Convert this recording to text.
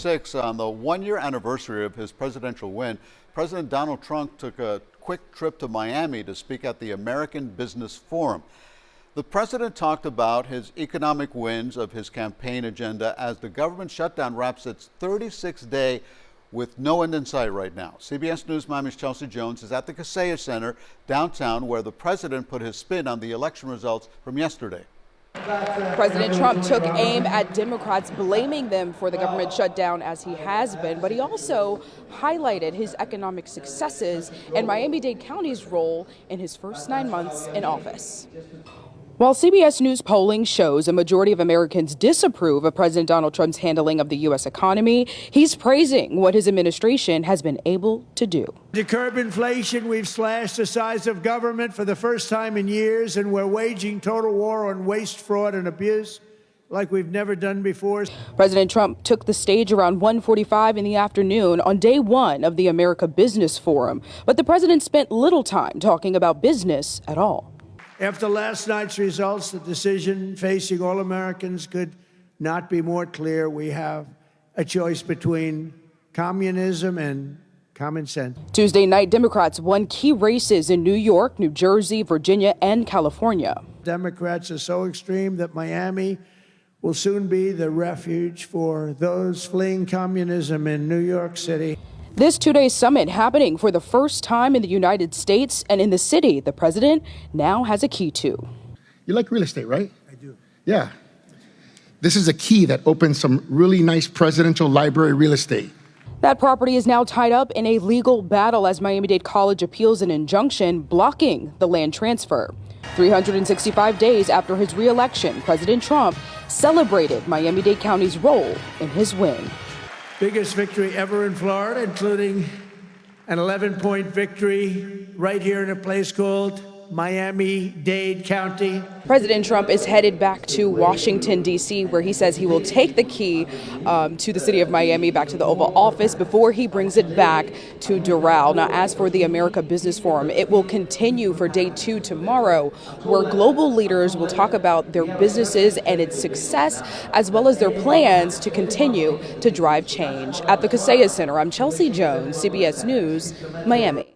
6, on the one-year anniversary of his presidential win, President Donald Trump took a quick trip to Miami to speak at the American Business Forum. The president talked about his economic wins of his campaign agenda as the government shutdown wraps its 36th day with no end in sight right now. CBS News Miami's Chelsea Jones is at the Casella Center downtown, where the president put his spin on the election results from yesterday. President Trump took aim at Democrats, blaming them for the government shutdown, as he has been, but he also highlighted his economic successes and Miami-Dade County's role in his first 9 months in office. While CBS News polling shows a majority of Americans disapprove of President Donald Trump's handling of the U.S. economy, he's praising what his administration has been able to do. To curb inflation, we've slashed the size of government for the first time in years, and we're waging total war on waste, fraud, and abuse like we've never done before. President Trump took the stage around 1:45 in the afternoon on day one of the America Business Forum, but the president spent little time talking about business at all. After last night's results, the decision facing all Americans could not be more clear. We have a choice between communism and common sense. Tuesday night, Democrats won key races in New York, New Jersey, Virginia, and California. Democrats are so extreme that Miami will soon be the refuge for those fleeing communism in New York City. This two-day summit happening for the first time in the United States and in the city the president now has a key to. You like real estate, right? I do. Yeah. This is a key that opens some really nice presidential library real estate. That property is now tied up in a legal battle as Miami-Dade College appeals an injunction blocking the land transfer. 365 days after his re-election, President Trump celebrated Miami-Dade County's role in his win. Biggest victory ever in Florida, including an 11-point victory right here in a place called Miami-Dade County. President Trump is headed back to Washington, D.C., where he says he will take the key to the city of Miami back to the Oval Office before he brings it back to Doral. Now, as for the America Business Forum, it will continue for day 2 tomorrow, where global leaders will talk about their businesses and its success, as well as their plans to continue to drive change. At the Casella Center, I'm Chelsea Jones, CBS News, Miami.